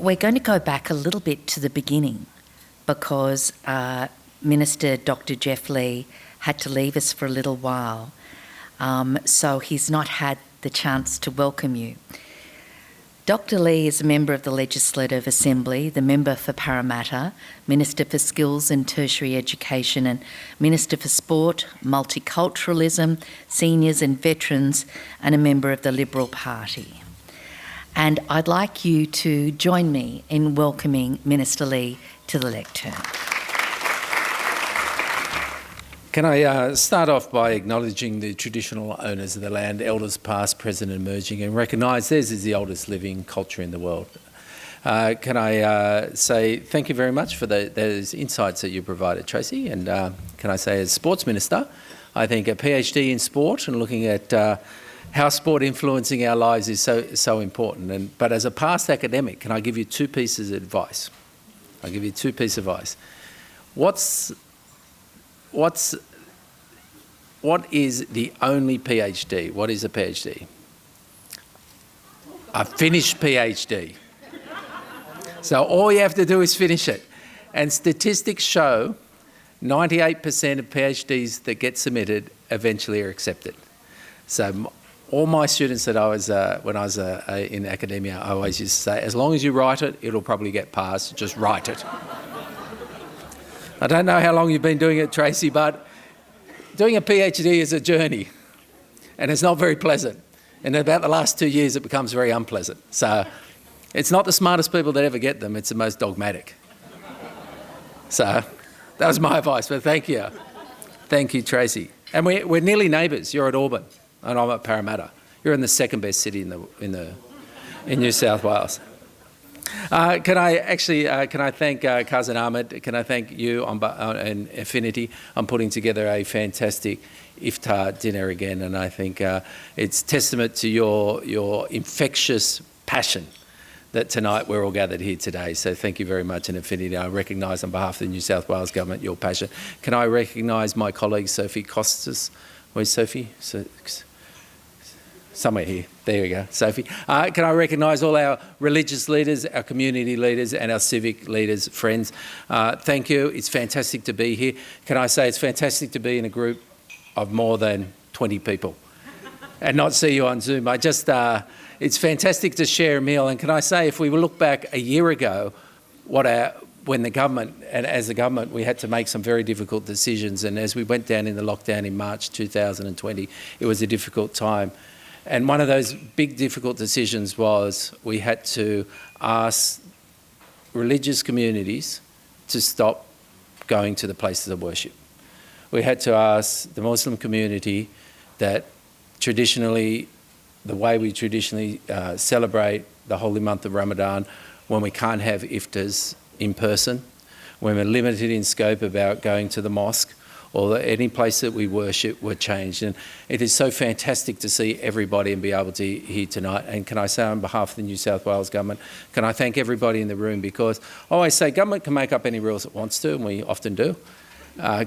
We're going to go back a little bit to the beginning because Minister Dr Geoff Lee had to leave us for a little while, so he's not had the chance to welcome you. Dr Lee is a member of the Legislative Assembly, the member for Parramatta, Minister for Skills and Tertiary Education and Minister for Sport, Multiculturalism, Seniors and Veterans, and a member of the Liberal Party. And I'd like you to join me in welcoming Minister Lee to the lectern. Can I start off by acknowledging the traditional owners of the land, elders past, present and emerging, and recognise theirs is the oldest living culture in the world. Can I say thank you very much for those insights that you provided, Tracy, and can I say as Sports Minister, I think a PhD in sport and looking at how sport influencing our lives is so important. But as a past academic, can I give you two pieces of advice? I'll give you two pieces of advice. What is the only PhD? What is a PhD? A finished PhD. So all you have to do is finish it. And statistics show 98% of PhDs that get submitted eventually are accepted. So all my students that I was, when I was in academia, I always used to say, as long as you write it, it'll probably get passed, just write it. I don't know how long you've been doing it, Tracy, but doing a PhD is a journey and it's not very pleasant. And in about the last 2 years, it becomes very unpleasant. So it's not the smartest people that ever get them, it's the most dogmatic. So that was my advice, but thank you. Thank you, Tracy. And we're nearly neighbours. You're at Auburn and I'm at Parramatta. You're in the second best city in New South Wales. Can I thank Cousin Ahmed? Can I thank you and Affinity on putting together a fantastic iftar dinner again? And I think it's testament to your infectious passion that tonight we're all gathered here today. So thank you very much, and Affinity. I recognise on behalf of the New South Wales Government your passion. Can I recognise my colleague Sophie Costas? Where's Sophie? Somewhere here. There we go, Sophie. Can I recognise all our religious leaders, our community leaders and our civic leaders, friends? Thank you. It's fantastic to be here. Can I say it's fantastic to be in a group of more than 20 people and not see you on Zoom. It's fantastic to share a meal. And can I say, if we look back a year ago, when the government, and as the government, we had to make some very difficult decisions. And as we went down in the lockdown in March 2020, it was a difficult time. And one of those big difficult decisions was we had to ask religious communities to stop going to the places of worship. We had to ask the Muslim community that traditionally, the way we traditionally celebrate the holy month of Ramadan, when we can't have iftars in person, when we're limited in scope about going to the mosque, or any place that we worship were changed. And it is so fantastic to see everybody and be able to hear tonight. And can I say on behalf of the New South Wales Government, can I thank everybody in the room, because I always say government can make up any rules it wants to, and we often do,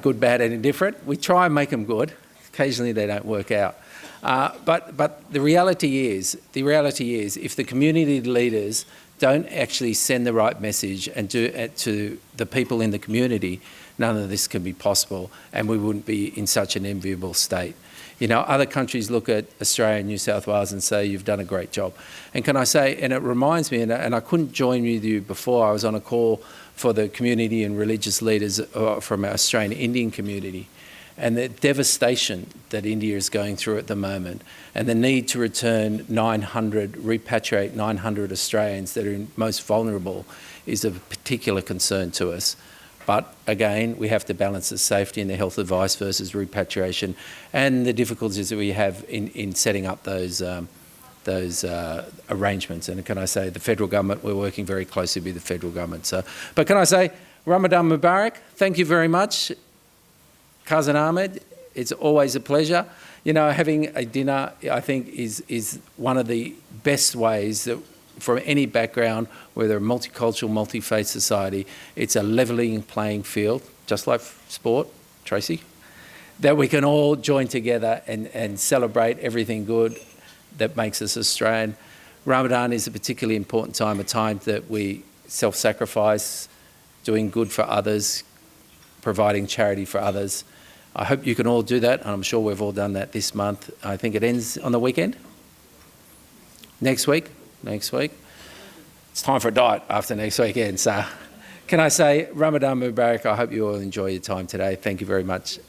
good, bad and indifferent. We try and make them good. Occasionally they don't work out. But the reality is, if the community leaders don't actually send the right message and do it to the people in the community, none of this can be possible, and we wouldn't be in such an enviable state. You know, other countries look at Australia and New South Wales and say, you've done a great job. And can I say, and it reminds me, and I couldn't join with you before, I was on a call for the community and religious leaders from our Australian Indian community, and the devastation that India is going through at the moment, and the need to repatriate 900 Australians that are most vulnerable is of particular concern to us. But again, we have to balance the safety and the health advice versus repatriation, and the difficulties that we have in setting up those arrangements. And can I say, the federal government, we're working very closely with the federal government. But can I say, Ramadan Mubarak, thank you very much. Cousin Ahmed, it's always a pleasure. You know, having a dinner, I think, is one of the best ways that, from any background, whether a multicultural, multi-faith society, it's a levelling playing field, just like sport, Tracy, that we can all join together and celebrate everything good that makes us Australian. Ramadan is a particularly important time, a time that we self-sacrifice, doing good for others, providing charity for others. I hope you can all do that, and I'm sure we've all done that this month. I think it ends on the weekend? Next week? Next week. It's time for a diet after next weekend, so can I say Ramadan Mubarak. I hope you all enjoy your time today. Thank you very much.